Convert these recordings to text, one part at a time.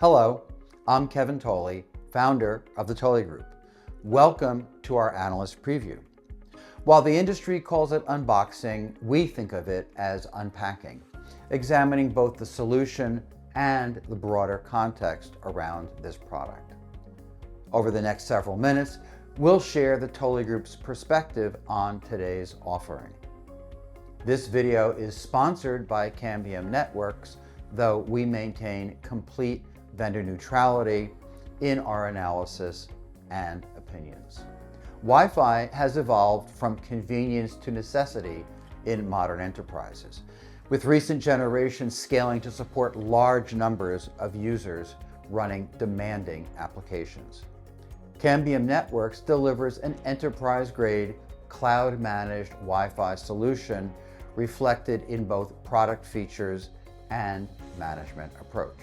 Hello, I'm Kevin Tolly, founder of the Tolly Group. Welcome to our Analyst Preview. While the industry calls it unboxing, we think of it as unpacking, examining both the solution and the broader context around this product. Over the next several minutes, we'll share the Tolly Group's perspective on today's offering. This video is sponsored by Cambium Networks, though we maintain complete vendor neutrality in our analysis and opinions. Wi-Fi has evolved from convenience to necessity in modern enterprises, with recent generations scaling to support large numbers of users running demanding applications. Cambium Networks delivers an enterprise-grade, cloud-managed Wi-Fi solution reflected in both product features and management approach.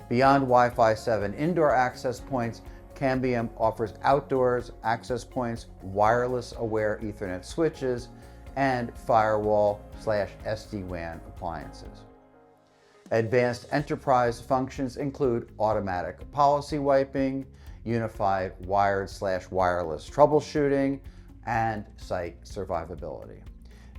Beyond Wi-Fi 7 indoor access points, Cambium offers outdoors access points, wireless-aware Ethernet switches, and firewall/SD-WAN appliances. Advanced enterprise functions include automatic policy wiping, unified wired/wireless troubleshooting, and site survivability.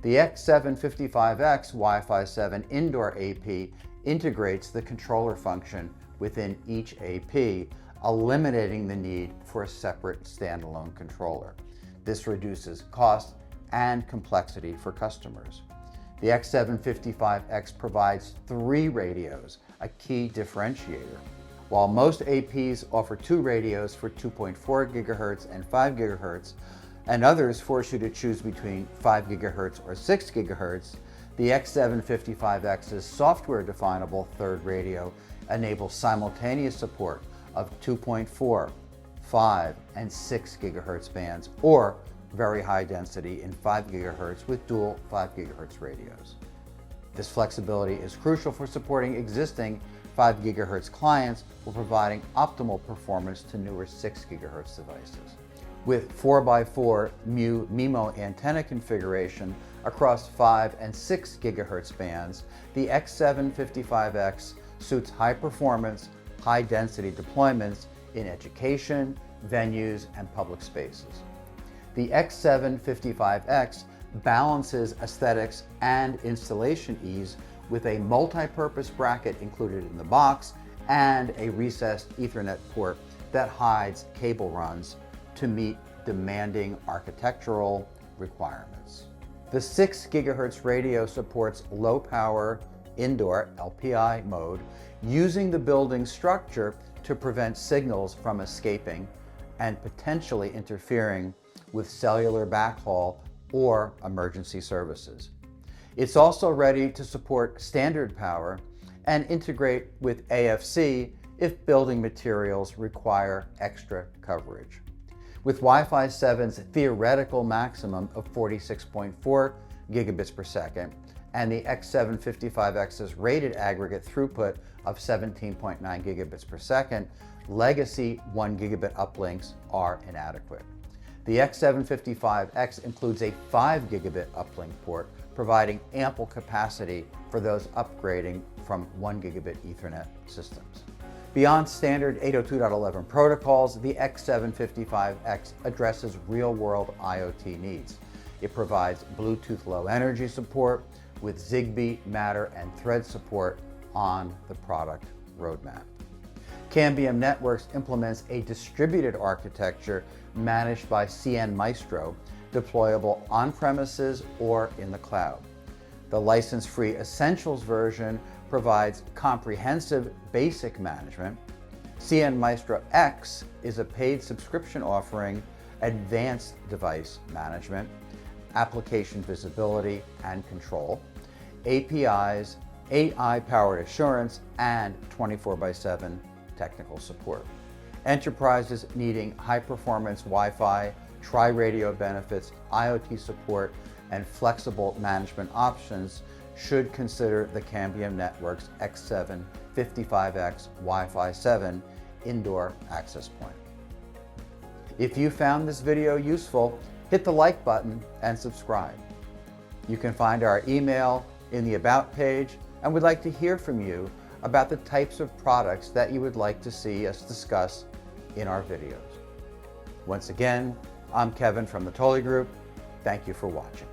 The X7-55X Wi-Fi 7 indoor AP integrates the controller function within each AP, eliminating the need for a separate standalone controller. This reduces cost and complexity for customers. The X7-55X provides 3 radios, a key differentiator. While most APs offer 2 radios for 2.4 GHz and 5 GHz, and others force you to choose between 5 GHz or 6 GHz, the X7-55X's software-definable third radio enables simultaneous support of 2.4, 5, and 6 GHz bands, or very high density in 5 GHz with dual 5 GHz radios. This flexibility is crucial for supporting existing 5 GHz clients while providing optimal performance to newer 6 GHz devices. With 4x4 MU-MIMO antenna configuration across 5 and 6 GHz bands, the X7-55X suits high-performance, high-density deployments in education, venues, and public spaces. The X7-55X balances aesthetics and installation ease with a multi-purpose bracket included in the box and a recessed Ethernet port that hides cable runs to meet demanding architectural requirements. The 6 GHz radio supports low-power indoor LPI mode, using the building's structure to prevent signals from escaping and potentially interfering with cellular backhaul or emergency services. It's also ready to support standard power and integrate with AFC if building materials require extra coverage. With Wi-Fi 7's theoretical maximum of 46.4 gigabits per second and the X7-55X's rated aggregate throughput of 17.9 gigabits per second, legacy 1 gigabit uplinks are inadequate. The X7-55X includes a 5 gigabit uplink port, providing ample capacity for those upgrading from 1 gigabit Ethernet systems. Beyond standard 802.11 protocols, the X7-55X addresses real-world IoT needs. It provides Bluetooth Low Energy support with Zigbee, Matter, and Thread support on the product roadmap. Cambium Networks implements a distributed architecture managed by CN Maestro, deployable on-premises or in the cloud. The license-free Essentials version provides comprehensive basic management. CN Maestro X is a paid subscription offering advanced device management, application visibility and control, APIs, AI-powered assurance, and 24/7 technical support. Enterprises needing high-performance Wi-Fi, tri-radio benefits, IoT support, and flexible management options should consider the Cambium Networks X7-55X Wi-Fi 7 indoor access point. If you found this video useful, hit the like button and subscribe. You can find our email in the About page, and we'd like to hear from you about the types of products that you would like to see us discuss in our videos. Once again, I'm Kevin from the Tolly Group. Thank you for watching.